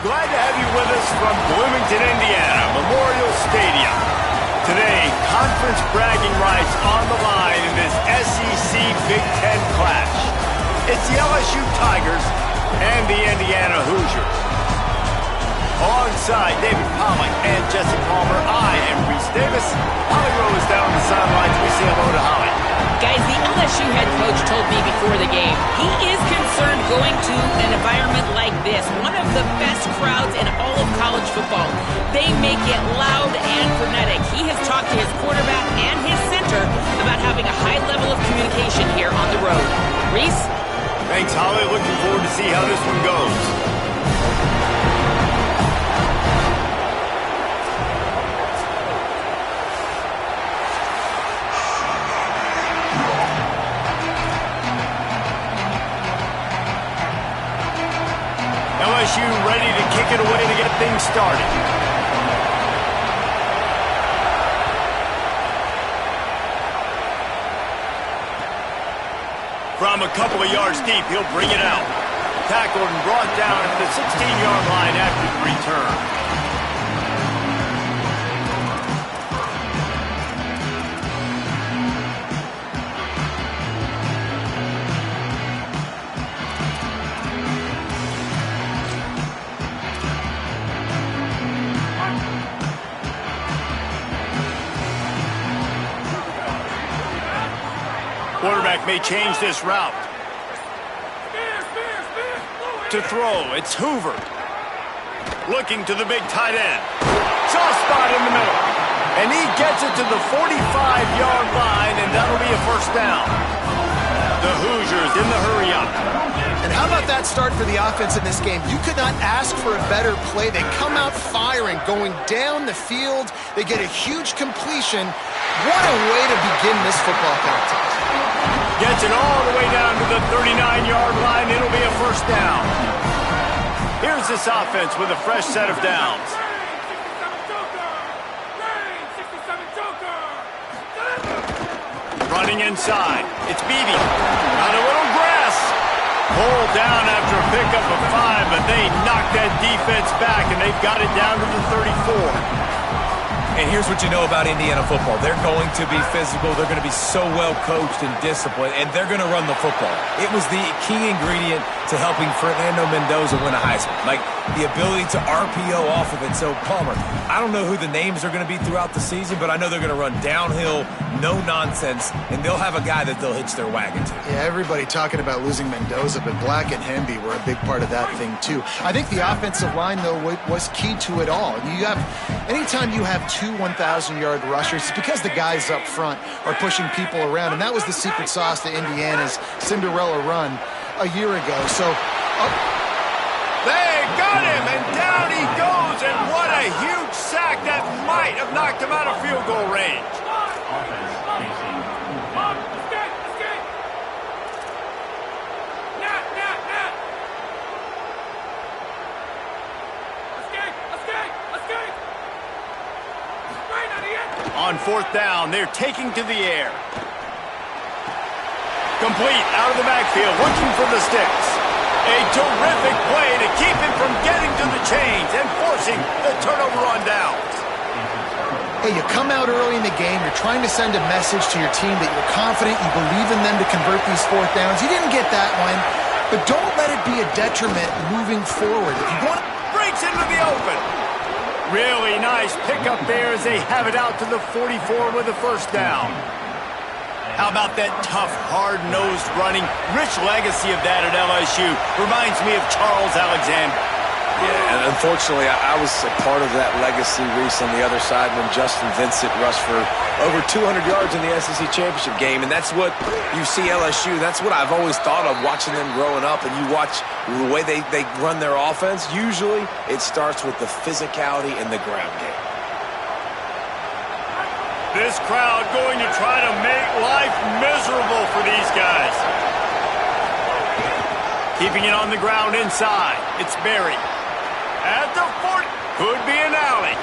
Glad to have you with us from Bloomington, Indiana, Memorial Stadium. Today, conference bragging rights on the line in this SEC Big Ten clash. It's the LSU Tigers and the Indiana Hoosiers. Alongside David Pollack and Jesse Palmer, I am Reese Davis. Holly Rowe is down on the sidelines. We say hello to Holly. Guys, the LSU head coach told me before the game he is concerned going to an environment like this, one of the best crowds in all of college football. They make it loud and frenetic. He has talked to his quarterback and his center about having a high level of communication here on the road. Reese? Thanks, Holly. Looking forward to see how this one goes. LSU ready to kick it away to get things started. From a couple of yards deep, he'll bring it out. Tackled and brought down at the 16-yard line after the return. Quarterback may change this route. To throw, it's Hoover. Looking to the big tight end. Soft spot in the middle. And he gets it to the 45-yard line, and that'll be a first down. The Hoosiers in the hurry-up. And how about that start for the offense in this game? You could not ask for a better play. They come out firing, going down the field. They get a huge completion. What a way to begin this football contest. Gets it all the way down to the 39-yard line. It'll be a first down. Here's this offense with a fresh set of downs. Running inside. It's Beebe. On a little grass. Pulled down after a pickup of 5, but they knocked that defense back, and they've got it down to the 34. And here's what you know about Indiana football. They're going to be physical. They're going to be so well coached and disciplined, and they're going to run the football. It was the key ingredient to helping Fernando Mendoza win a Heisman, like the ability to RPO off of it. So, Palmer, I don't know who the names are going to be throughout the season, but I know they're going to run downhill, no nonsense, and they'll have a guy that they'll hitch their wagon to. Yeah, everybody talking about losing Mendoza, but Black and Hemby were a big part of that thing, too. I think the offensive line, though, was key to it all. Anytime you have two 1,000-yard rushers, it's because the guys up front are pushing people around, and that was the secret sauce to Indiana's Cinderella run a year ago. So, they got him, and down he goes, and what a huge sack that might have knocked him out of field goal range. On fourth down, they're taking to the air. Complete out of the backfield, looking for the sticks. A terrific play to keep him from getting to the chains and forcing the turnover on downs. Hey, you come out early in the game, you're trying to send a message to your team that you're confident, you believe in them to convert these fourth downs. You didn't get that one, but don't let it be a detriment moving forward. If you want to... Breaks into the open. Really nice pickup there as they have it out to the 44 with a first down. How about that tough, hard-nosed running? Rich legacy of that at LSU. Reminds me of Charles Alexander. Yeah, and unfortunately, I was a part of that legacy, Reese, on the other side when Justin Vincent rushed for over 200 yards in the SEC Championship game, and that's what you see LSU. That's what I've always thought of watching them growing up, and you watch the way they run their offense. Usually, it starts with the physicality in the ground game. This crowd going to try to make life miserable for these guys. Keeping it on the ground inside. It's Berry. At the 40. Could be an alley.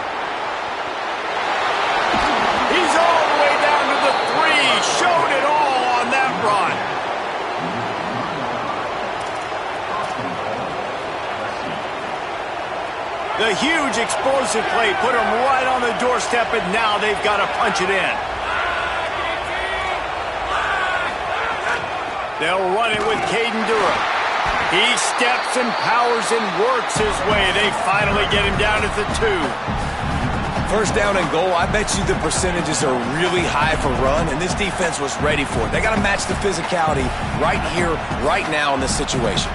He's all the way down to the 3. Showed it all on that run. The huge explosive play put them right on the doorstep, and now they've got to punch it in. They'll run it with Caden Durham. He steps and powers and works his way. They finally get him down at the 2. First down and goal, I bet you the percentages are really high for run, and this defense was ready for it. They got to match the physicality right here, right now in this situation.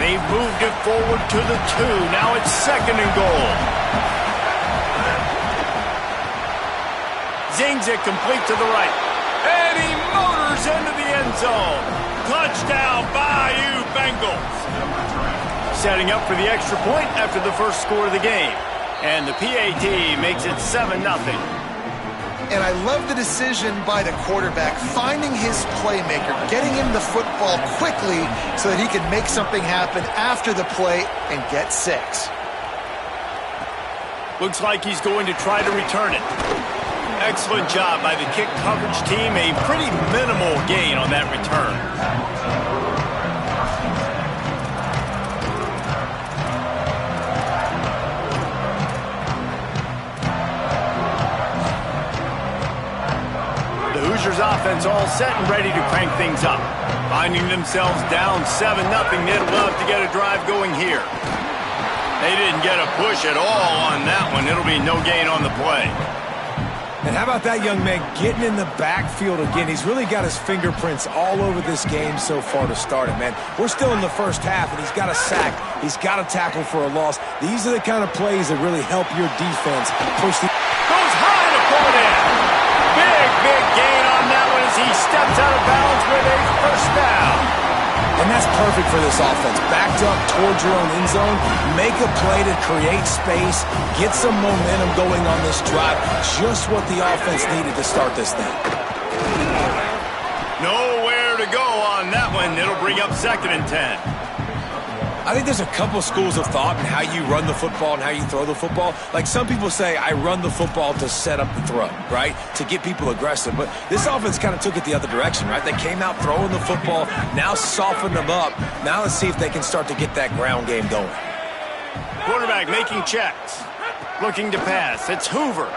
They've moved it forward to the 2. Now it's 2nd and goal. Zings it complete to the right. And he motors into the end zone. Touchdown, Bayou Bengals. Setting up for the extra point after the first score of the game. And the PAT makes it 7-0. And I love the decision by the quarterback, finding his playmaker, getting him the football quickly so that he can make something happen after the play and get 6. Looks like he's going to try to return it. Excellent job by the kick coverage team. A pretty minimal gain on that return. The Hoosiers offense all set and ready to crank things up. Finding themselves down 7-0, they'd love to get a drive going here. They didn't get a push at all on that one. It'll be no gain on the play. And how about that young man getting in the backfield again? He's really got his fingerprints all over this game so far to start it, man. We're still in the first half, and he's got a sack. He's got a tackle for a loss. These are the kind of plays that really help your defense push the... Goes high to pull it in. Big gain on that one as he steps out of bounds with a first down. And that's perfect for this offense. Backed up towards your own end zone, make a play to create space, get some momentum going on this drive. Just what the offense needed to start this thing. Nowhere to go on that one. It'll bring up 2nd and 10. I think there's a couple schools of thought in how you run the football and how you throw the football. Like some people say, I run the football to set up the throw, right? To get people aggressive. But this offense kind of took it the other direction, right? They came out throwing the football, now softened them up. Now let's see if they can start to get that ground game going. Quarterback making checks. Looking to pass. It's Hoover.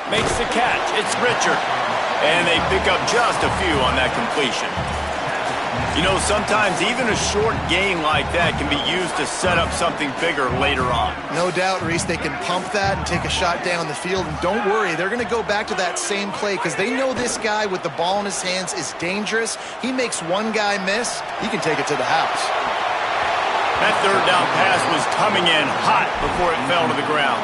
Makes the catch. It's Richard. And they pick up just a few on that completion. You know, sometimes even a short gain like that can be used to set up something bigger later on. No doubt, Reese, they can pump that and take a shot down the field. And don't worry, they're going to go back to that same play because they know this guy with the ball in his hands is dangerous. He makes one guy miss, he can take it to the house. That third down pass was coming in hot before it fell to the ground.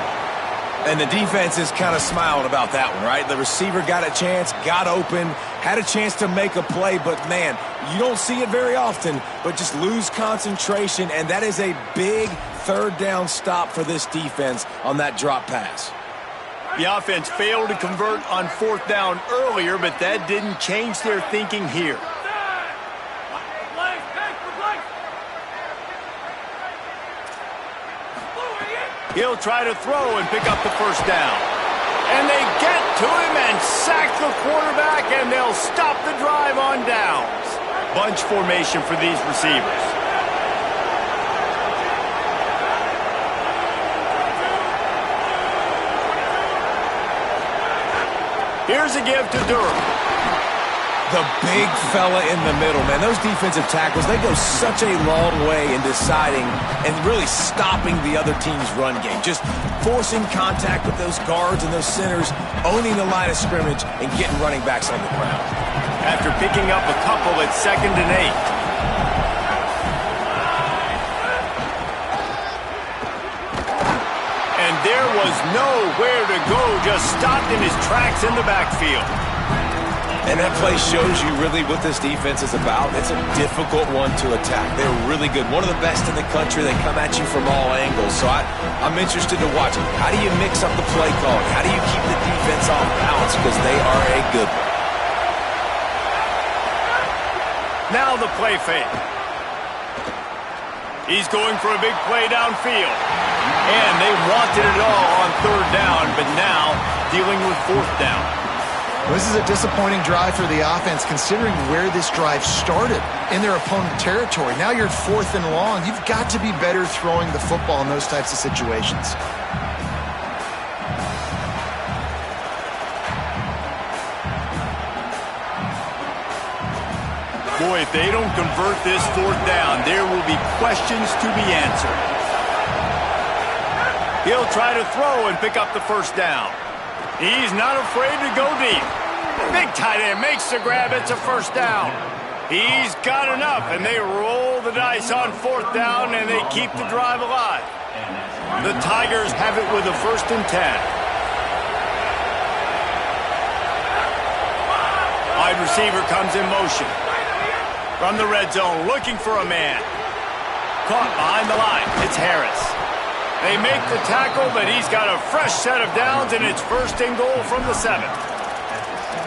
And the defense is kind of smiling about that one, right? The receiver got a chance, got open, had a chance to make a play, but man, you don't see it very often, but just lose concentration, and that is a big third down stop for this defense on that drop pass. The offense failed to convert on 4th down earlier, but that didn't change their thinking here. He'll try to throw and pick up the first down. And they get to him and sack the quarterback, and they'll stop the drive on downs. Bunch formation for these receivers. Here's a give to Durham. The big fella in the middle, man. Those defensive tackles, they go such a long way in deciding and really stopping the other team's run game. Just forcing contact with those guards and those centers, owning the line of scrimmage, and getting running backs on the ground. After picking up a couple at 2nd and 8. And there was nowhere to go, just stopped in his tracks in the backfield. And that play shows you really what this defense is about. It's a difficult one to attack. They're really good. One of the best in the country. They come at you from all angles. So I'm interested to watch. How do you mix up the play calling? How do you keep the defense off balance? Because they are a good one. Now the play fake. He's going for a big play downfield. And they wanted it all on 3rd down, but now dealing with 4th down. This is a disappointing drive for the offense considering where this drive started, in their opponent territory. Now you're 4th and long. You've got to be better throwing the football in those types of situations. Boy, if they don't convert this 4th down, there will be questions to be answered. He'll try to throw and pick up the 1st down. He's not afraid to go deep. Big tight end makes the grab. It's a 1st down. He's got enough, and they roll the dice on 4th down, and they keep the drive alive. The Tigers have it with a 1st and 10. Wide receiver comes in motion. From the red zone, looking for a man. Caught behind the line. It's Harris. They make the tackle, but he's got a fresh set of downs, and it's 1st and goal from the 7th.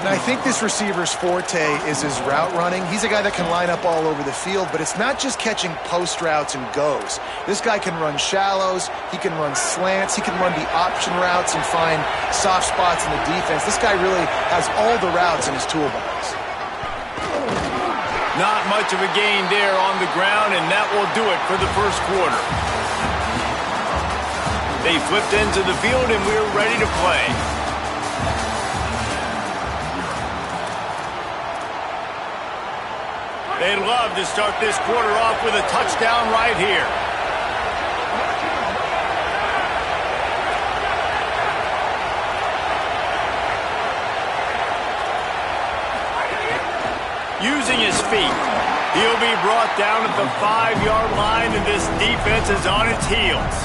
And I think this receiver's forte is his route running. He's a guy that can line up all over the field, but it's not just catching post routes and goes. This guy can run shallows, he can run slants, he can run the option routes and find soft spots in the defense. This guy really has all the routes in his toolbox. Not much of a gain there on the ground, and that will do it for the 1st quarter. They flipped into the field, and we're ready to play. They'd love to start this quarter off with a touchdown right here. Using his feet, he'll be brought down at the 5-yard line, and this defense is on its heels.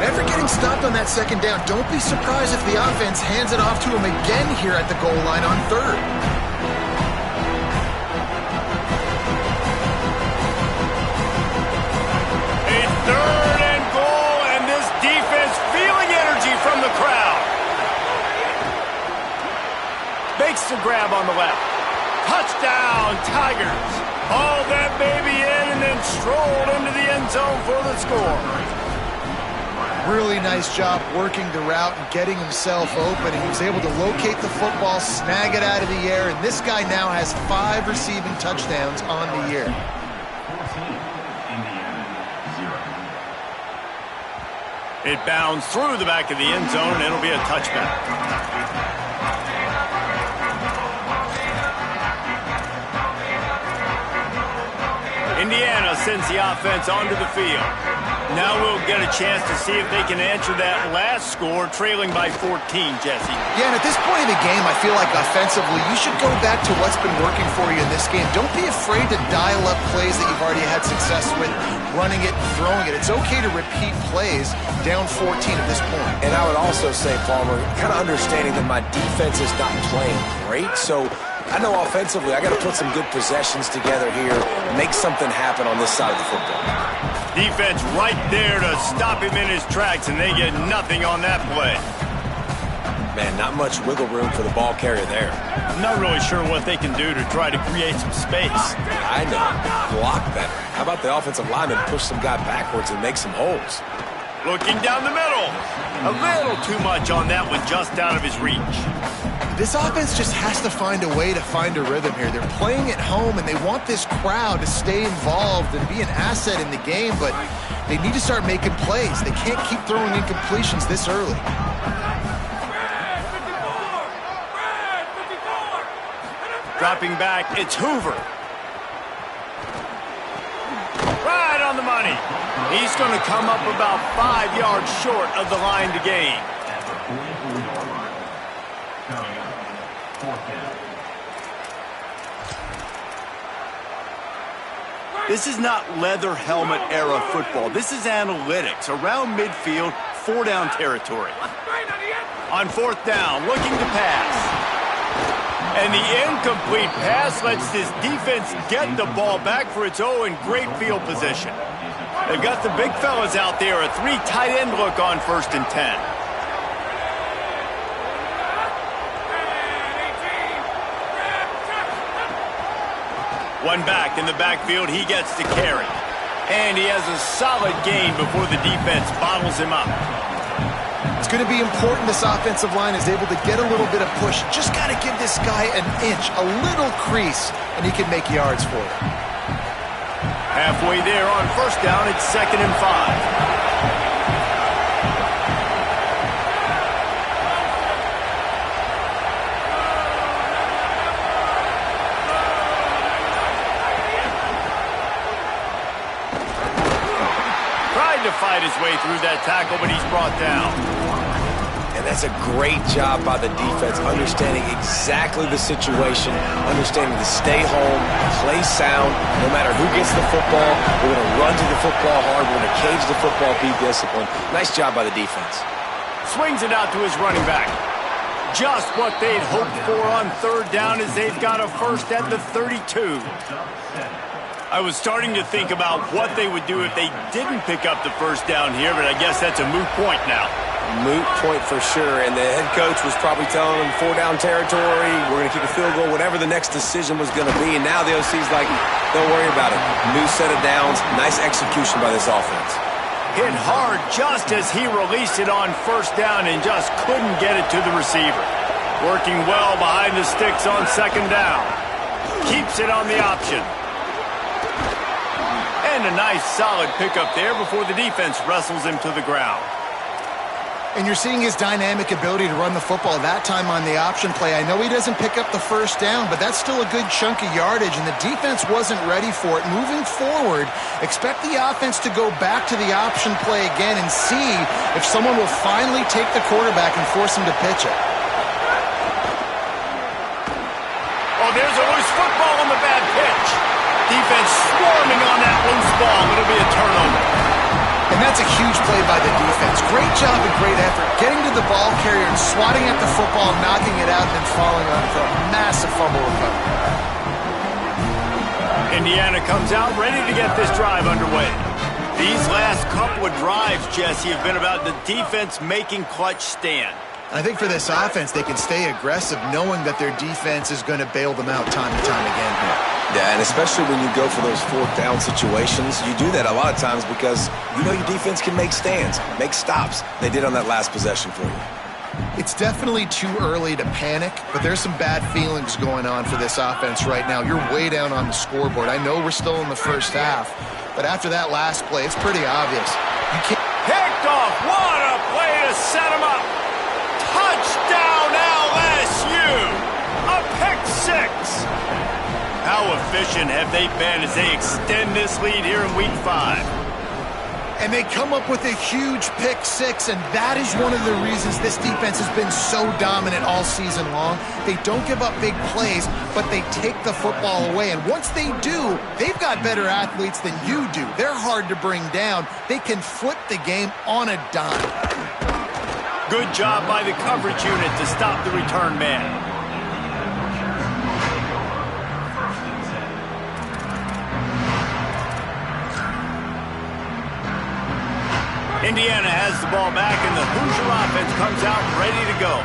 After getting stopped on that 2nd down, don't be surprised if the offense hands it off to him again here at the goal line on 3rd. A 3rd and goal, and this defense feeling energy from the crowd. Makes the grab on the left. Touchdown, Tigers. Hauled that baby in and then strolled into the end zone for the score. Really nice job working the route and getting himself open. And he was able to locate the football, snag it out of the air, and this guy now has 5 receiving touchdowns on the year. It bounds through the back of the end zone, and it'll be a touchback. Indiana sends the offense onto the field. Now we'll get a chance to see if they can answer that last score, trailing by 14, Jesse. Yeah, and at this point in the game, I feel like offensively, you should go back to what's been working for you in this game. Don't be afraid to dial up plays that you've already had success with, running it and throwing it. It's okay to repeat plays down 14 at this point. And I would also say, Palmer, kind of understanding that my defense is not playing great, so I know offensively I got to put some good possessions together here, make something happen on this side of the football. Defense right there to stop him in his tracks, and they get nothing on that play. Man, not much wiggle room for the ball carrier there. I'm not really sure what they can do to try to create some space. I know. Block better. How about the offensive lineman push some guy backwards and make some holes? Looking down the middle. A little too much on that one, just out of his reach. This offense just has to find a way to find a rhythm here. They're playing at home, and they want this crowd to stay involved and be an asset in the game, but they need to start making plays. They can't keep throwing incompletions this early. Dropping back, it's Hoover. Right on the money. He's going to come up about 5 yards short of the line to gain. This is not leather helmet era football. This is analytics. Around midfield, 4-down territory. On 4th down, looking to pass. And the incomplete pass lets this defense get the ball back for its own great field position. They've got the big fellas out there, a 3 tight end look on 1st and 10. One back in the backfield, he gets to carry. And he has a solid gain before the defense bottles him up. It's going to be important this offensive line is able to get a little bit of push. Just got to give this guy an inch, a little crease, and he can make yards for you. Halfway there on first down, it's 2nd and 5. To fight his way through that tackle, but he's brought down. And that's a great job by the defense, understanding exactly the situation, understanding to stay home, play sound, no matter who gets the football. We're going to run to the football hard. We're going to cage the football, be disciplined. Nice job by the defense. Swings it out to his running back. Just what they'd hoped for on 3rd down as they've got a first at the 32. I was starting to think about what they would do if they didn't pick up the first down here, but I guess that's a moot point now. Moot point for sure, and the head coach was probably telling them 4-down territory, we're going to kick a field goal, whatever the next decision was going to be, and now the OC's like, don't worry about it. New set of downs, nice execution by this offense. Hit hard just as he released it on first down and just couldn't get it to the receiver. Working well behind the sticks on 2nd down. Keeps it on the option. And a nice solid pickup there before the defense wrestles him to the ground. And you're seeing his dynamic ability to run the football that time on the option play. I know he doesn't pick up the first down, but that's still a good chunk of yardage, and the defense wasn't ready for it. Moving forward, expect the offense to go back to the option play again and see if someone will finally take the quarterback and force him to pitch it. Oh, there's a loose football on the bad pitch. Defense swarming on that loose ball. It'll be a turnover. And that's a huge play by the defense. Great job and great effort getting to the ball carrier and swatting at the football, knocking it out, and then falling on for a massive fumble recovery. Indiana comes out ready to get this drive underway. These last couple of drives, Jesse, have been about the defense making clutch stand. I think for this offense, they can stay aggressive knowing that their defense is going to bail them out time and time again here. Yeah, and especially when you go for those 4th down situations, you do that a lot of times because you know your defense can make stands, make stops. They did on that last possession for you. It's definitely too early to panic, but there's some bad feelings going on for this offense right now. You're way down on the scoreboard. I know we're still in the first half, but after that last play, it's pretty obvious. You can't... Picked off! What a play to set him up! Touchdown LSU! A pick 6! How efficient have they been as they extend this lead here in Week 5? And they come up with a huge pick 6, and that is one of the reasons this defense has been so dominant all season long. They don't give up big plays, but they take the football away. And once they do, they've got better athletes than you do. They're hard to bring down. They can flip the game on a dime. Good job by the coverage unit to stop the return man. Indiana has the ball back, and the Hoosier offense comes out ready to go.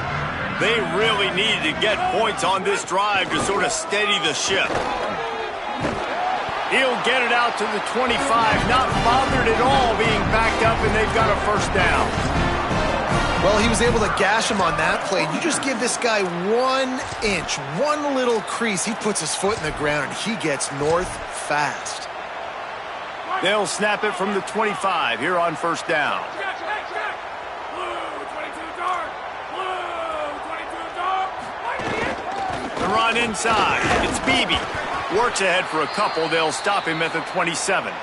They really need to get points on this drive to sort of steady the ship. He'll get it out to the 25, not bothered at all being backed up, and they've got a first down. Well, he was able to gash him on that play. You just give this guy 1 inch, one little crease. He puts his foot in the ground, and he gets north fast. They'll snap it from the 25 here on first down. The run inside. It's Beebe. Works ahead for a couple. They'll stop him at the 27.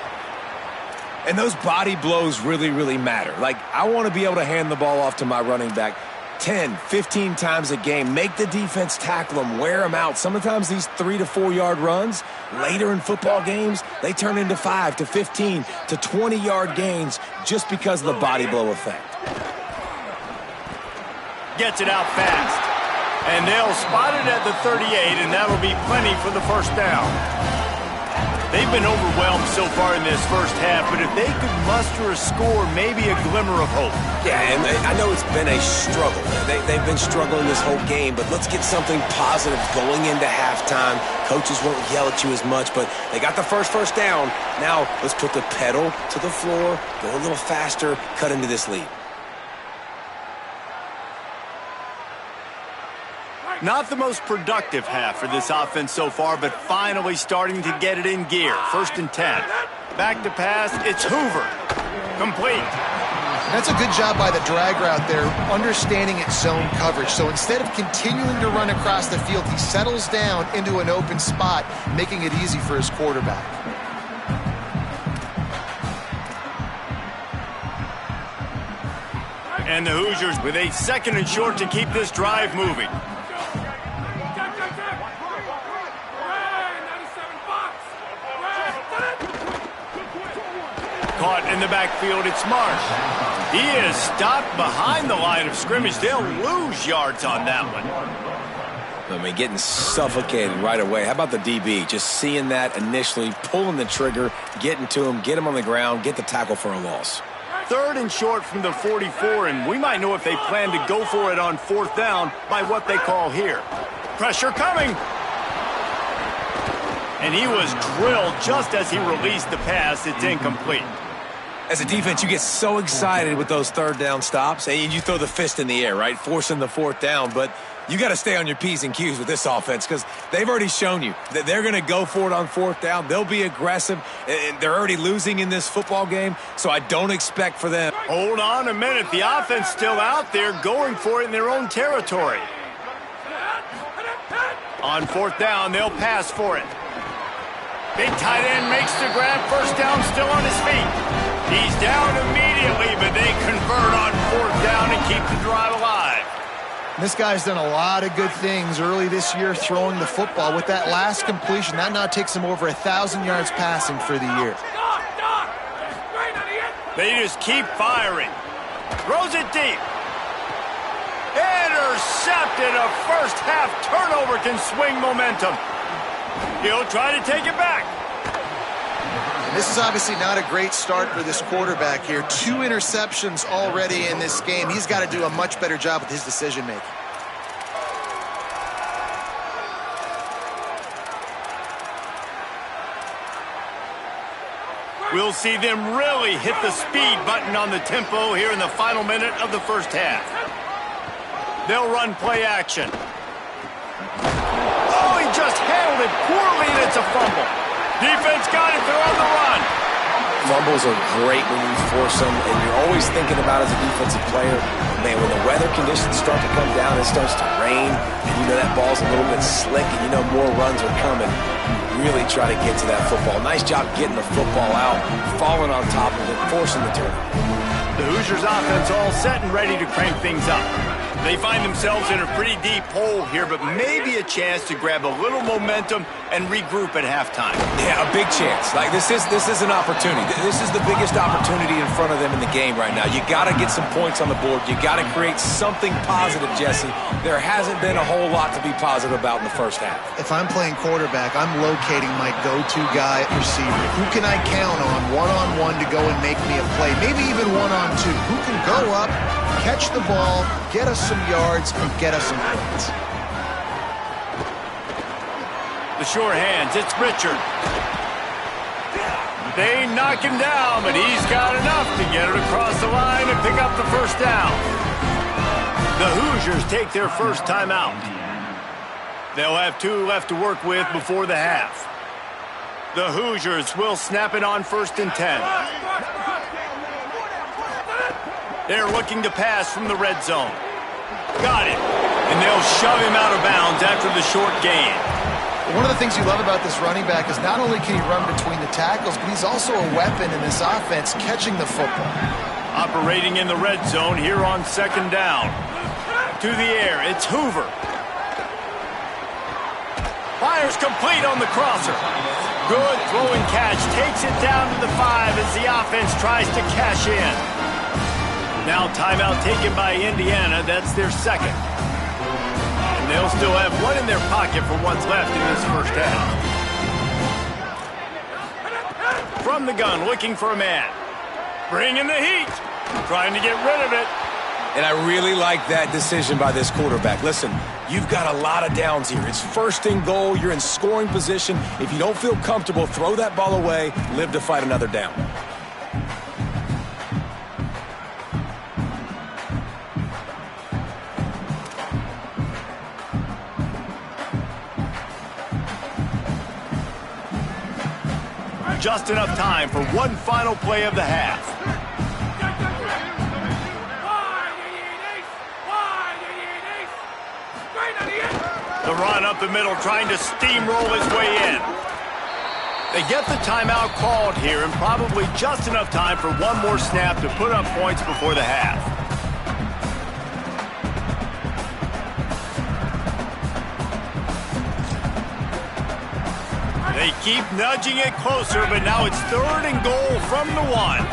And those body blows really, really matter. Like, I want to be able to hand the ball off to my running back 10, 15 times a game. Make the defense tackle them, wear them out. Sometimes these 3 to 4 yard runs, later in football games, they turn into 5 to 15 to 20 yard gains just because of the body blow effect. Gets it out fast. And they'll spot it at the 38, and that'll be plenty for the first down. They've been overwhelmed so far in this first half, but if they could muster a score, maybe a glimmer of hope. Yeah, and I know it's been a struggle. They've been struggling this whole game, but let's get something positive going into halftime. Coaches won't yell at you as much, but they got the first down. Now let's put the pedal to the floor, go a little faster, cut into this lead. Not the most productive half for this offense so far, but finally starting to get it in gear. 1st and 10. Back to pass. It's Hoover. Complete. That's a good job by the drag route there, understanding its zone coverage. So instead of continuing to run across the field, he settles down into an open spot, making it easy for his quarterback. And the Hoosiers with a 2nd and short to keep this drive moving. Caught in the backfield, it's Marsh. He is stopped behind the line of scrimmage. They'll lose yards on that one. I mean, getting suffocated right away. How about the DB? Just seeing that initially, pulling the trigger, getting to him, get him on the ground, get the tackle for a loss. 3rd and short from the 44, and we might know if they plan to go for it on 4th down by what they call here. Pressure coming. And he was drilled just as he released the pass. It's incomplete. As a defense, you get so excited with those 3rd down stops, and you throw the fist in the air, right, forcing the 4th down. But you got to stay on your P's and Q's with this offense because they've already shown you that they're going to go for it on 4th down. They'll be aggressive, and they're already losing in this football game, so I don't expect for them. Hold on a minute. The offense still out there going for it in their own territory. On 4th down, they'll pass for it. Big tight end makes the grab. 1st down, still on his feet. He's down immediately, but they convert on 4th down and keep the drive alive. This guy's done a lot of good things early this year throwing the football. With that last completion, that now takes him over 1,000 yards passing for the year. They just keep firing. Throws it deep. Intercepted. A first half turnover can swing momentum. He'll try to take it back. This is obviously not a great start for this quarterback here. 2 interceptions already in this game. He's got to do a much better job with his decision-making. We'll see them really hit the speed button on the tempo here in the final minute of the 1st half. They'll run play action. Oh, he just handled it poorly, and it's a fumble. Defense got it. They're on the run. Fumbles are great when you force them, and you're always thinking about as a defensive player, man, when the weather conditions start to come down, it starts to rain, and you know that ball's a little bit slick, and you know more runs are coming. Really try to get to that football. Nice job getting the football out, falling on top of it, forcing the turnover. The Hoosiers offense all set and ready to crank things up. They find themselves in a pretty deep hole here, but maybe a chance to grab a little momentum and regroup at halftime. Yeah, a big chance. Like this is an opportunity. This is the biggest opportunity in front of them in the game right now. You got to get some points on the board. You got to create something positive, Jesse. There hasn't been a whole lot to be positive about in the 1st half. If I'm playing quarterback, I'm locating my go-to guy at receiver. Who can I count on one-on-one to go and make me a play? Maybe even one-on-two. Who can go up, catch the ball, get us some yards, and get us some points? The sure hands, it's Richard. They knock him down, but he's got enough to get it across the line and pick up the 1st down. The Hoosiers take their first timeout. They'll have 2 left to work with before the half. The Hoosiers will snap it on 1st and 10. They're looking to pass from the red zone. Got it. And they'll shove him out of bounds after the short gain. One of the things you love about this running back is not only can he run between the tackles, but he's also a weapon in this offense catching the football. Operating in the red zone here on 2nd down. To the air, it's Hoover. Fires complete on the crosser. Good throwing catch. Takes it down to the 5 as the offense tries to cash in. Now timeout taken by Indiana. That's their 2nd. And they'll still have 1 in their pocket for what's left in this 1st half. From the gun, looking for a man. Bringing the heat. Trying to get rid of it. And I really like that decision by this quarterback. Listen, you've got a lot of downs here. It's 1st and goal. You're in scoring position. If you don't feel comfortable, throw that ball away. Live to fight another down. just enough time for one final play of the half. The run up the middle, trying to steamroll his way in. They get the timeout called here, and probably just enough time for one more snap to put up points before the half. They keep nudging it closer, but now it's 3rd and goal from the 1.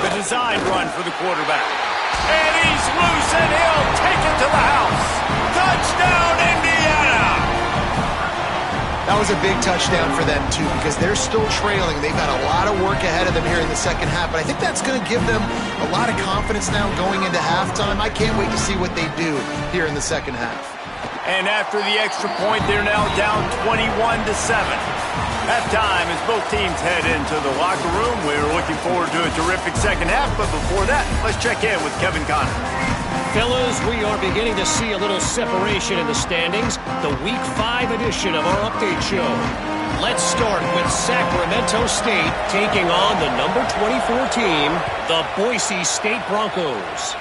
The design run for the quarterback. And he's loose, and he'll take it to the house. Touchdown, Indiana! That was a big touchdown for them, too, because they're still trailing. They've got a lot of work ahead of them here in the second half, but I think that's going to give them a lot of confidence now going into halftime. I can't wait to see what they do here in the second half. And after the extra point, they're now down 21-7. Halftime as both teams head into the locker room. We're looking forward to a terrific second half, but before that, let's check in with Kevin Connor. Fellas, we are beginning to see a little separation in the standings. The Week 5 edition of our update show. Let's start with Sacramento State taking on the number 24 team, the Boise State Broncos.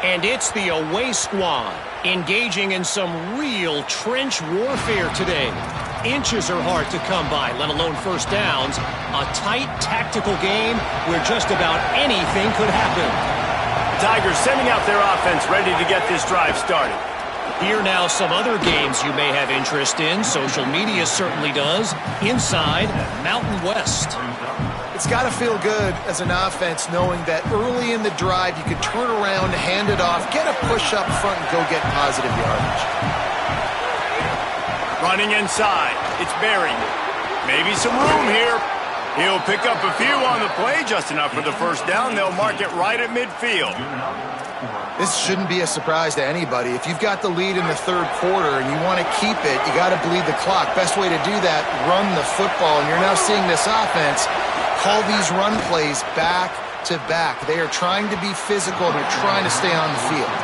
And it's the away squad engaging in some real trench warfare today. Inches are hard to come by, let alone first downs. A tight tactical game where just about anything could happen. The Tigers sending out their offense ready to get this drive started. Here now some other games you may have interest in. Social media certainly does. Inside Mountain West. It's got to feel good as an offense knowing that early in the drive you can turn around, hand it off, get a push up front, and go get positive yardage. Running inside, it's Berry. Maybe some room here. He'll pick up a few on the play, just enough for the first down. They'll mark it right at midfield. This shouldn't be a surprise to anybody. If you've got the lead in the 3rd quarter and you want to keep it, you got to bleed the clock. Best way to do that, run the football. And you're now seeing this offense call these run plays back to back. They are trying to be physical. They're trying to stay on the field.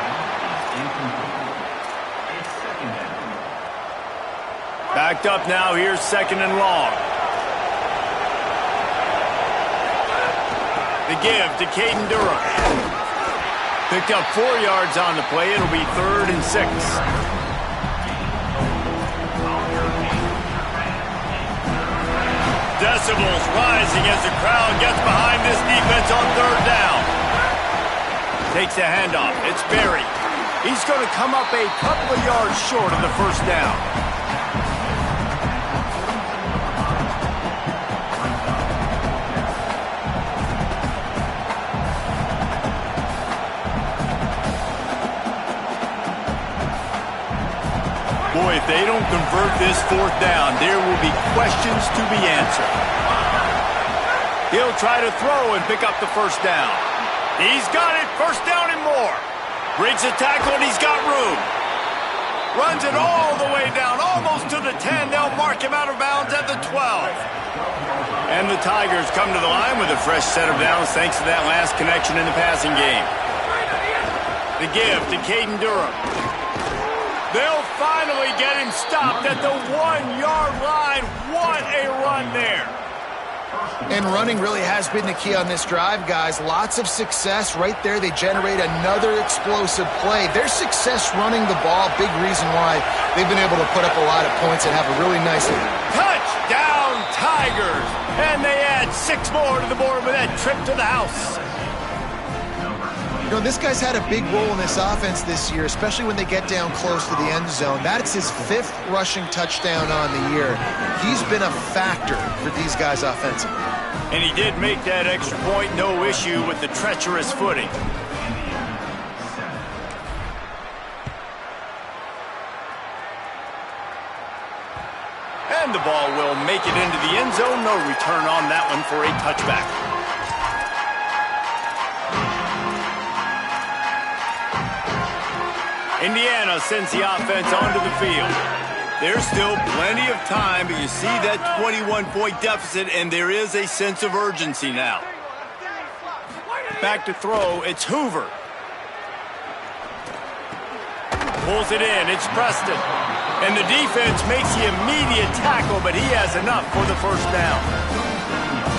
Backed up now. Here's 2nd and long. The give to Caden Durham. Picked up 4 yards on the play. It'll be 3rd and 6. Decibels rising as the crowd gets behind this defense on 3rd down. Takes the handoff. It's Berry. He's going to come up a couple of yards short of the first down. Boy, if they don't convert this 4th down, there will be questions to be answered. He'll try to throw and pick up the first down. He's got it, 1st down and more. Breaks a tackle and he's got room. Runs it all the way down, almost to the 10. They'll mark him out of bounds at the 12. And the Tigers come to the line with a fresh set of downs thanks to that last connection in the passing game. The give to Caden Durham. They'll finally get him stopped at the 1-yard line. What a run there. And running really has been the key on this drive, guys. Lots of success right there. They generate another explosive play. Their success running the ball, big reason why they've been able to put up a lot of points and have a really nice touchdown Tigers. And they add 6 more to the board with that trip to the house. You know, this guy's had a big role in this offense this year, especially when they get down close to the end zone. That's his 5th rushing touchdown on the year. He's been a factor for these guys offensively. And he did make that extra point, no issue with the treacherous footing. And the ball will make it into the end zone. No return on that one for a touchback. Indiana sends the offense onto the field. There's still plenty of time, but you see that 21-point deficit, and there is a sense of urgency now. Back to throw, it's Hoover. Pulls it in. It's Preston. And the defense makes the immediate tackle, but he has enough for the first down.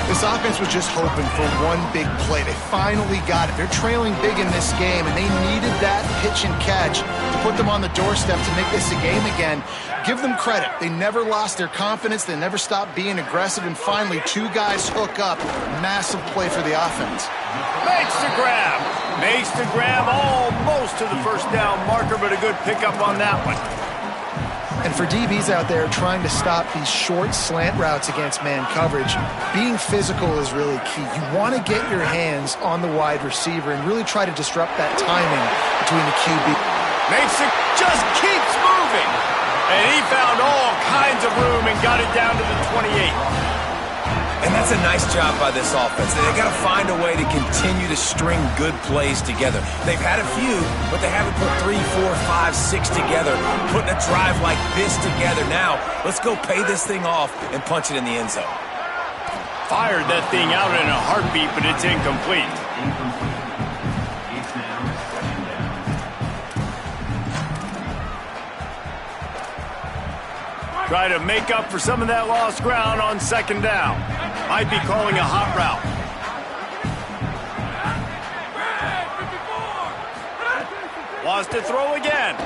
This offense was just hoping for one big play. They finally got it. They're trailing big in this game, and they needed that pitch and catch to put them on the doorstep to make this a game again. Give them credit. They never lost their confidence. They never stopped being aggressive, and finally, two guys hook up. Massive play for the offense. Makes the grab. Makes the grab almost to the first down marker, but a good pickup on that one. And for DBs out there trying to stop these short slant routes against man coverage, being physical is really key. You want to get your hands on the wide receiver and really try to disrupt that timing between the QB. Makes it, just keeps moving. And he found all kinds of room and got it down to the 28. And that's a nice job by this offense. They've got to find a way to continue to string good plays together. They've had a few, but they haven't put 3, 4, 5, 6 together, putting a drive like this together. Now, let's go pay this thing off and punch it in the end zone. Fired that thing out in a heartbeat, but it's incomplete. Try to make up for some of that lost ground on second down. Might be calling a hot route. Wants to throw again.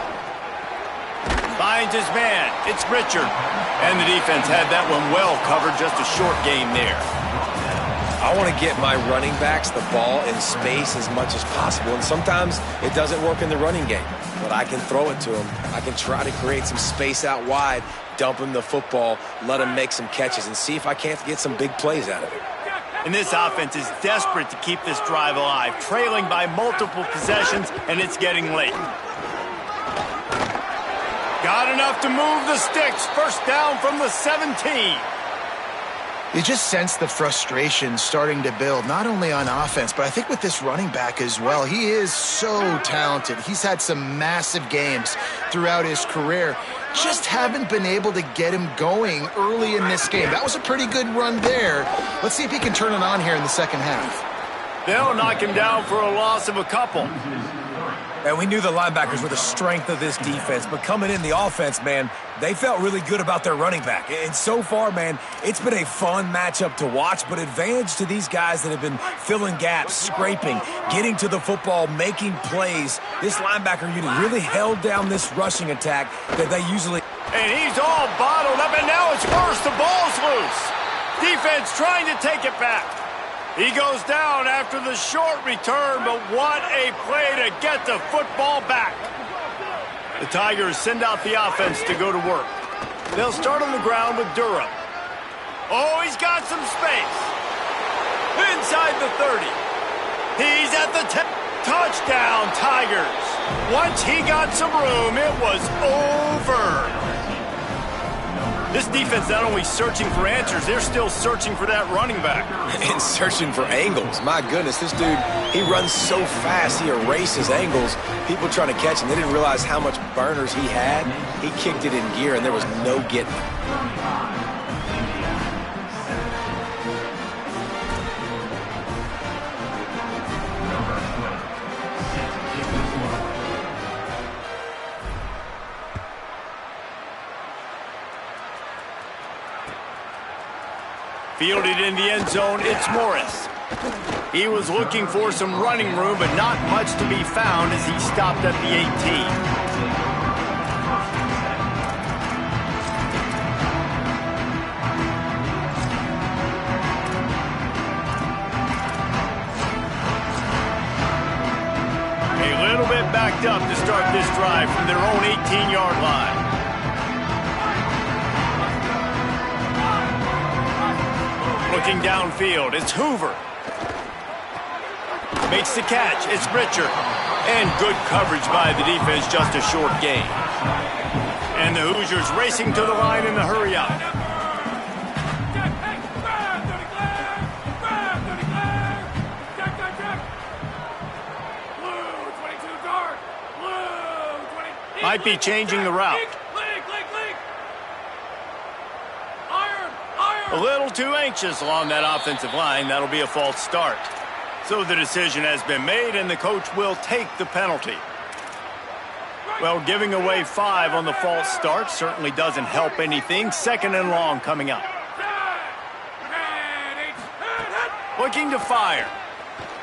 Finds his man. It's Richard. And the defense had that one well covered. Just a short game there. I want to get my running backs the ball in space as much as possible. And sometimes it doesn't work in the running game. But I can throw it to them. I can try to create some space out wide, dump him the football, let him make some catches, and see if I can't get some big plays out of it. And this offense is desperate to keep this drive alive, trailing by multiple possessions, and it's getting late. Got enough to move the sticks. First down from the 17. You just sense the frustration starting to build, not only on offense, but I think with this running back as well. He is so talented. He's had some massive games throughout his career. Just haven't been able to get him going early in this game. That was a pretty good run there. Let's see if he can turn it on here in the second half. They'll knock him down for a loss of a couple. And we knew the linebackers were the strength of this defense, but coming in the offense, man, they felt really good about their running back. And so far, man, it's been a fun matchup to watch, but advantage to these guys that have been filling gaps, scraping, getting to the football, making plays. This linebacker unit really held down this rushing attack that they usually... And he's all bottled up, and now it's worse. The ball's loose. Defense trying to take it back. He goes down after the short return, but what a play to get the football back. The Tigers send out the offense to go to work. They'll start on the ground with Durham. Oh, he's got some space. Inside the 30. He's at the 10. Touchdown, Tigers. Once he got some room, it was over. This defense not only searching for answers, they're still searching for that running back. And searching for angles. My goodness, this dude, he runs so fast, he erases angles. People trying to catch him, they didn't realize how much burners he had. He kicked it in gear, and there was no getting it. Fielded in the end zone, it's Morris. He was looking for some running room, but not much to be found as he stopped at the 18. A little bit backed up to start this drive from their own 18-yard line. Looking downfield, it's Hoover. Makes the catch, it's Richard. And good coverage by the defense, just a short gain. And the Hoosiers racing to the line in the hurry up. Might be changing the route. A little too anxious along that offensive line. That'll be a false start. So the decision has been made, and the coach will take the penalty. Well, giving away 5 on the false start certainly doesn't help anything. 2nd and long coming up. Looking to fire.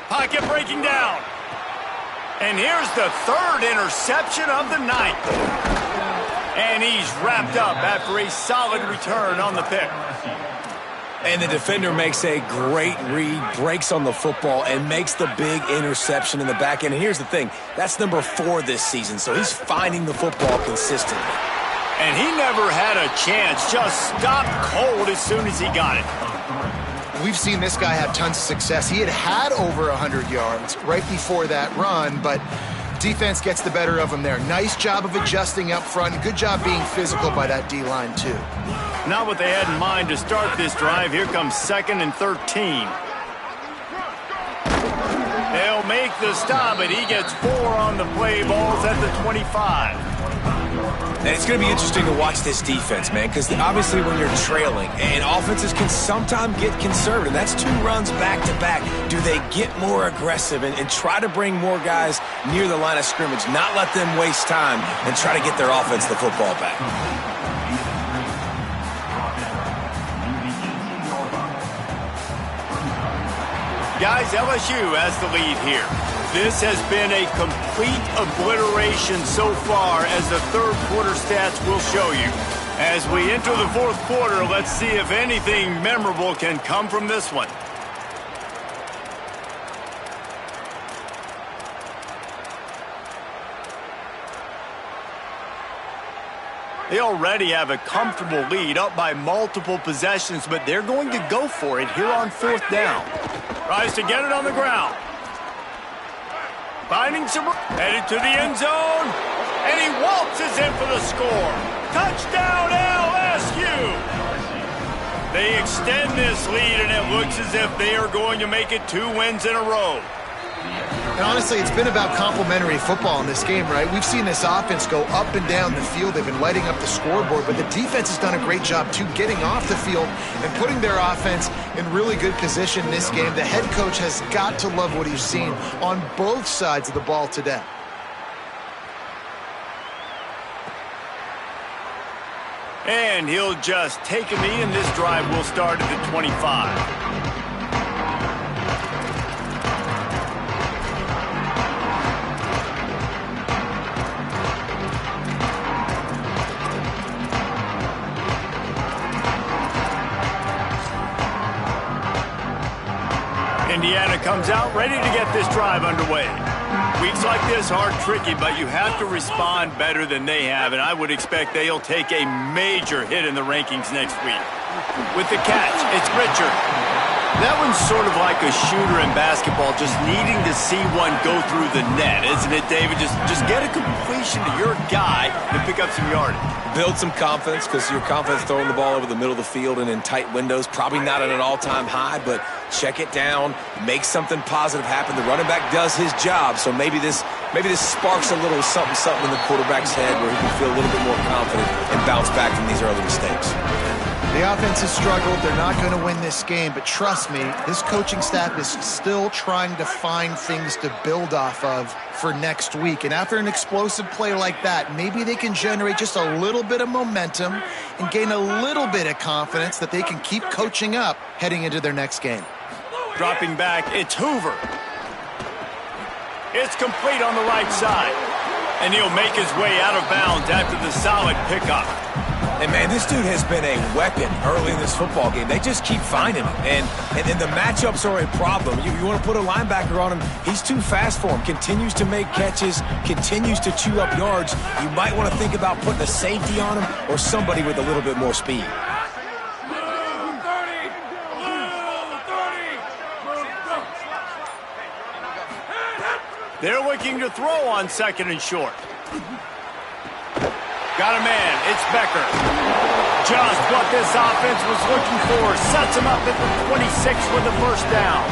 Pocket breaking down. And here's the 3rd interception of the night. And he's wrapped up after a solid return on the pick. And the defender makes a great read, breaks on the football, and makes the big interception in the back end. And here's the thing, that's number 4 this season, so he's finding the football consistently. And he never had a chance, just stopped cold as soon as he got it. We've seen this guy have tons of success. He had over 100 yards right before that run, but defense gets the better of him there. Nice job of adjusting up front. Good job being physical by that D-line, too. Not what they had in mind to start this drive. Here comes 2nd and 13. They'll make the stop, but he gets 4 on the play. Ball's at the 25. And it's going to be interesting to watch this defense, man, because obviously when you're trailing, and offenses can sometimes get conservative. That's 2 runs back-to-back. Do they get more aggressive and try to bring more guys near the line of scrimmage, not let them waste time, and try to get their offense the football back? Guys, LSU has the lead here. This has been a complete obliteration so far, as the 3rd quarter stats will show you. As we enter the 4th quarter, let's see if anything memorable can come from this one. They already have a comfortable lead, up by multiple possessions, but they're going to go for it here on 4th down. Tries to get it on the ground. Finding some, headed to the end zone, and he waltzes in for the score. Touchdown, LSU! They extend this lead, and it looks as if they are going to make it 2 wins in a row. And honestly, it's been about complementary football in this game, right? We've seen this offense go up and down the field. They've been lighting up the scoreboard, but the defense has done a great job, too, getting off the field and putting their offense in really good position in this game. The head coach has got to love what he's seen on both sides of the ball today. And he'll just take a knee, and this drive will start at the 25. Indiana comes out ready to get this drive underway. Weeks like this are tricky, but you have to respond better than they have, and I would expect they'll take a major hit in the rankings next week. With the catch, it's Richard. That one's sort of like a shooter in basketball, just needing to see one go through the net, isn't it, David? Just get a completion to your guy and pick up some yardage. Build some confidence, because your confidence throwing the ball over the middle of the field and in tight windows, probably not at an all-time high, but check it down, make something positive happen. The running back does his job, so maybe this sparks a little something in the quarterback's head where he can feel a little bit more confident and bounce back from these early mistakes. The offense has struggled. They're not going to win this game, but trust me, this coaching staff is still trying to find things to build off of for next week. And after an explosive play like that, maybe they can generate just a little bit of momentum and gain a little bit of confidence that they can keep coaching up heading into their next game. Dropping back, it's Hoover. It's complete on the right side. And he'll make his way out of bounds after the solid pickup. And, man, this dude has been a weapon early in this football game. They just keep finding him. And the matchups are a problem. You want to put a linebacker on him, he's too fast for him. Continues to make catches, continues to chew up yards. You might want to think about putting a safety on him or somebody with a little bit more speed. They're looking to throw on 2nd and short. Got a man, it's Becker. Just what this offense was looking for. Sets him up at the 26 for the 1st down.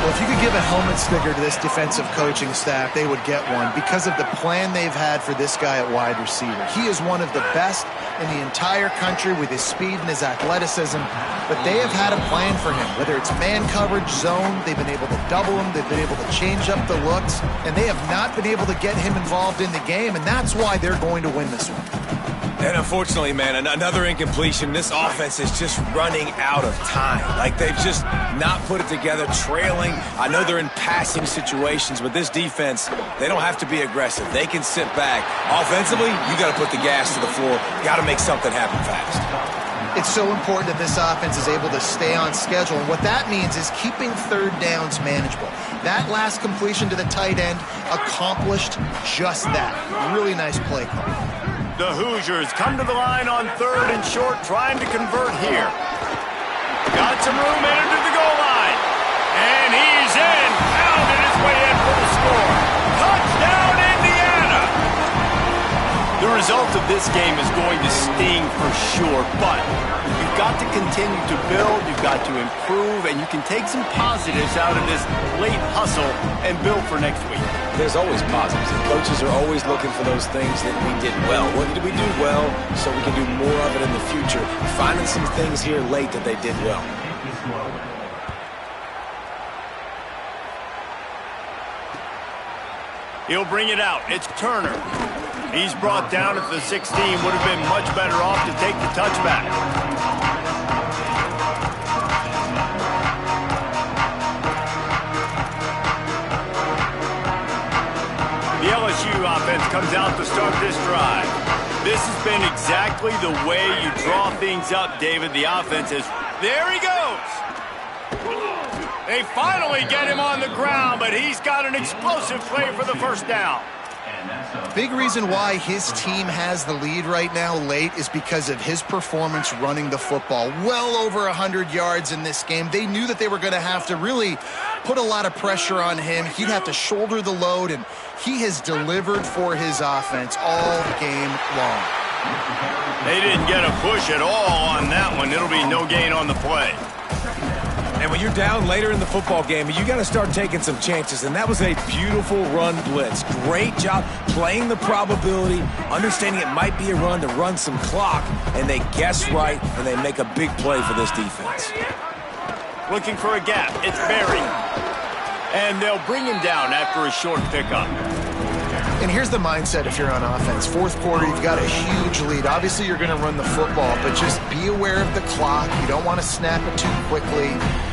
Well, if you could give a helmet sticker to this defensive coaching staff, they would get one because of the plan they've had for this guy at wide receiver. He is one of the best in the entire country with his speed and his athleticism, but they have had a plan for him. Whether it's man coverage, zone, they've been able to double him, they've been able to change up the looks, and they have not been able to get him involved in the game, and that's why they're going to win this one. And unfortunately, man, another incompletion. This offense is just running out of time. Like, they've just not put it together, trailing. I know they're in passing situations, but this defense, they don't have to be aggressive. They can sit back. Offensively, you got to put the gas to the floor. Got to make something happen fast. It's so important that this offense is able to stay on schedule, and what that means is keeping third downs manageable. That last completion to the tight end accomplished just that. Really nice play call. The Hoosiers come to the line on 3rd and short, trying to convert here. Got some room, entered the goal line. And he's in, pounded his way in for the score. Touchdown, Indiana! The result of this game is going to sting for sure, but you've got to continue to build, you've got to improve, and you can take some positives out of this late hustle and build for next week. There's always positives, and coaches are always looking for those things that we did well. What did we do well so we can do more of it in the future? Finding some things here late that they did well. He'll bring it out. It's Turner. He's brought down at the 16. Would have been much better off to take the touchback. The LSU offense comes out to start this drive. This has been exactly the way you draw things up, David. The offense is... There he goes! They finally get him on the ground, but he's got an explosive play for the first down. Big reason why his team has the lead right now late is because of his performance running the football. Well over 100 yards in this game. They knew that they were going to have to really put a lot of pressure on him. He'd have to shoulder the load, and he has delivered for his offense all game long. They didn't get a push at all on that one. It'll be no gain on the play. And when you're down later in the football game, you got to start taking some chances, and that was a beautiful run blitz. Great job playing the probability, understanding it might be a run to run some clock, and they guess right, and they make a big play for this defense. Looking for a gap. It's Berry. And they'll bring him down after a short pickup. And here's the mindset if you're on offense. Fourth quarter, you've got a huge lead. Obviously, you're going to run the football, but just be aware of the clock. You don't want to snap it too quickly.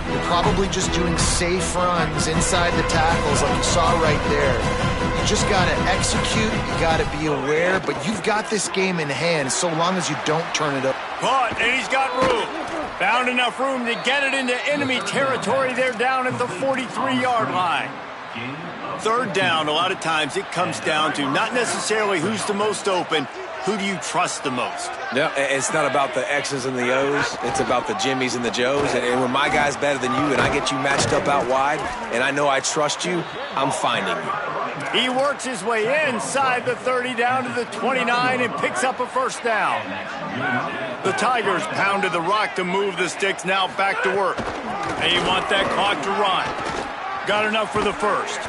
You're probably just doing safe runs inside the tackles like you saw right there. You just got to execute. You got to be aware, but you've got this game in hand so long as you don't turn it up. Caught, and he's got room. Found enough room to get it into enemy territory. They're down at the 43-yard line. Third down, a lot of times it comes down to not necessarily who's the most open, who do you trust the most? No, it's not about the X's and the O's. It's about the Jimmies and the Joes. And when my guy's better than you and I get you matched up out wide and I know I trust you, I'm finding you. He works his way inside the 30 down to the 29 and picks up a first down. The Tigers pounded the rock to move the sticks, now back to work. They want that clock to run. Got enough for the first.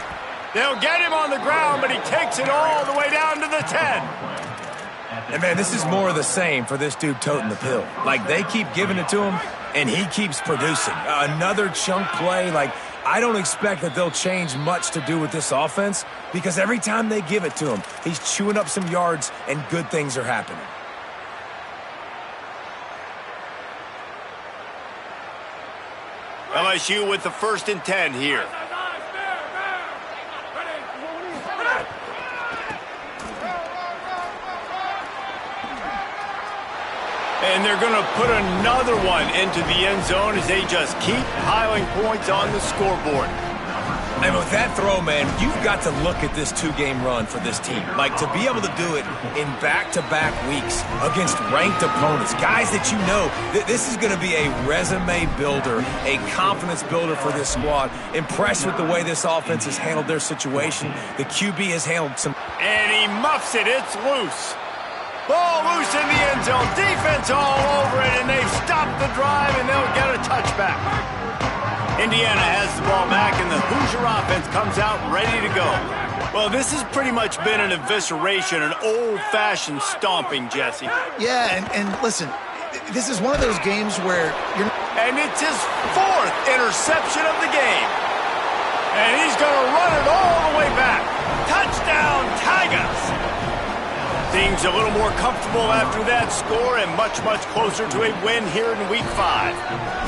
They'll get him on the ground, but he takes it all the way down to the 10. And, man, this is more of the same for this dude toting the pill. Like, they keep giving it to him, and he keeps producing. Another chunk play. Like, I don't expect that they'll change much to do with this offense because every time they give it to him, he's chewing up some yards, and good things are happening. LSU with the 1st and 10 here. And they're going to put another one into the end zone as they just keep piling points on the scoreboard. And with that throw, man, you've got to look at this two-game run for this team. Like, to be able to do it in back-to-back weeks against ranked opponents, guys that you know, this is going to be a resume builder, a confidence builder for this squad. Impressed with the way this offense has handled their situation. The QB has handled some... And he muffs it. It's loose. Ball loose in the end zone. Defense all over it, and they've stopped the drive, and they'll get a touchback. Indiana has the ball back, and the Hoosier offense comes out ready to go. Well, this has pretty much been an evisceration, an old-fashioned stomping, Jesse. Yeah, and listen, this is one of those games where you're... And it's his 4th interception of the game. And he's going to run it all the way back. Touchdown, Tigers! Things a little more comfortable after that score and much, much closer to a win here in Week 5.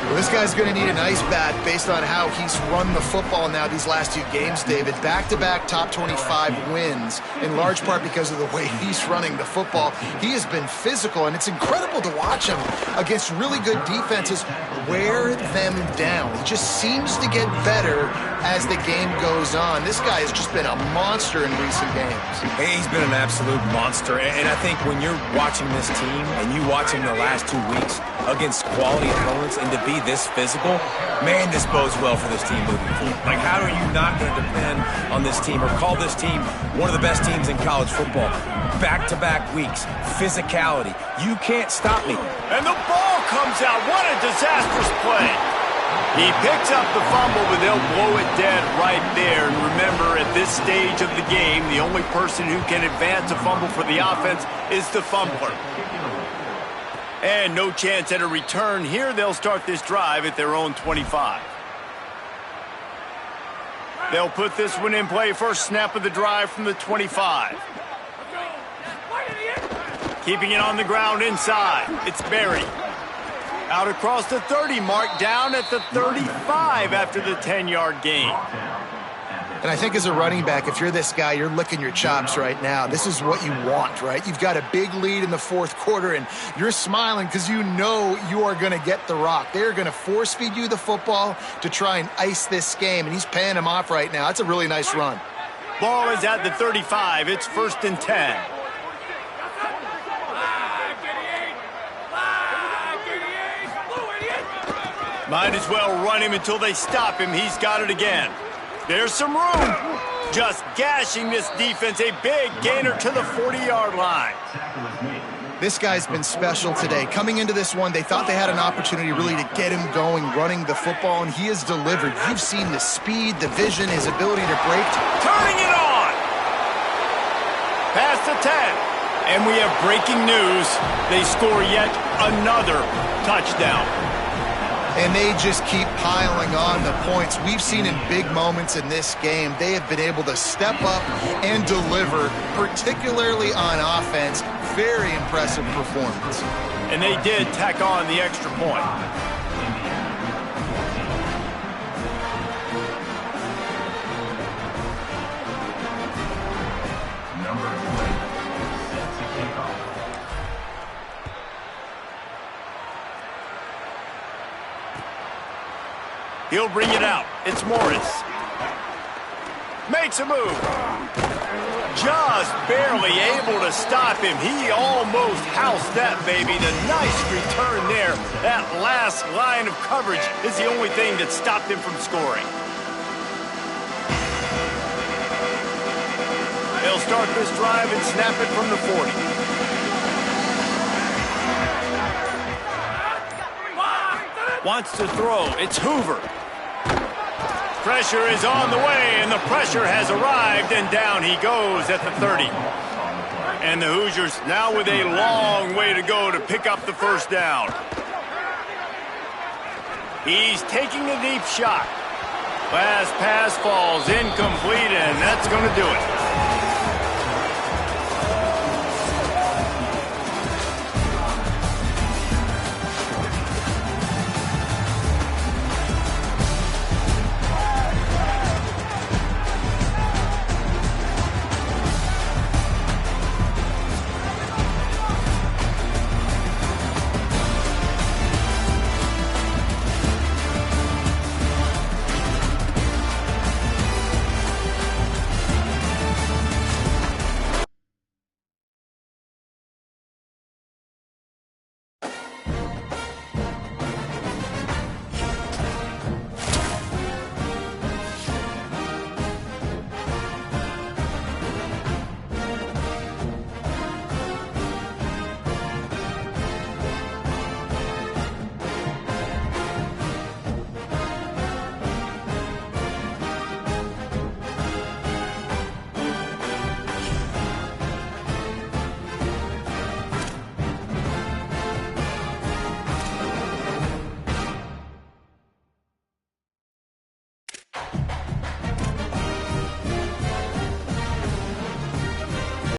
Well, this guy's going to need an ice bath based on how he's run the football now these last 2 games, David. Back-to-back top 25 wins, in large part because of the way he's running the football. He has been physical, and it's incredible to watch him against really good defenses wear them down. He just seems to get better as the game goes on. This guy has just been a monster in recent games. He's been an absolute monster, and I think when you're watching this team and you watch him the last 2 weeks against quality opponents and to be this physical, man, this bodes well for this team moving forward. Like, how are you not going to depend on this team or call this team one of the best teams in college football? Back-to-back weeks, physicality. You can't stop me. And the ball comes out. What a disastrous play. He picks up the fumble, but they'll blow it dead right there. And remember, at this stage of the game, the only person who can advance a fumble for the offense is the fumbler. And no chance at a return here. They'll start this drive at their own 25. They'll put this one in play. First snap of the drive from the 25. Keeping it on the ground inside. It's Berry. Out across the 30 mark, down at the 35 after the 10-yard gain. And I think as a running back, if you're this guy, you're licking your chops right now. This is what you want, right? You've got a big lead in the 4th quarter, and you're smiling because you know you are going to get the rock. They're going to force-feed you the football to try and ice this game, and he's paying him off right now. That's a really nice run. Ball is at the 35. It's 1st and 10. Might as well run him until they stop him. He's got it again. There's some room. Just gashing this defense. A big gainer to the 40-yard line. This guy's been special today. Coming into this one, they thought they had an opportunity really to get him going, running the football, and he has delivered. You've seen the speed, the vision, his ability to break. Turning it on. Past the 10. And we have breaking news. They score yet another touchdown. And they just keep piling on the points. We've seen in big moments in this game, they have been able to step up and deliver, particularly on offense. Very impressive performance. And they did tack on the extra point. He'll bring it out. It's Morris. Makes a move. Just barely able to stop him. He almost housed that baby. The nice return there. That last line of coverage is the only thing that stopped him from scoring. They'll start this drive and snap it from the 40. Wants to throw. It's Hoover. Pressure is on the way, and the pressure has arrived, and down he goes at the 30. And the Hoosiers now with a long way to go to pick up the first down. He's taking a deep shot. Last pass falls incomplete, and that's going to do it.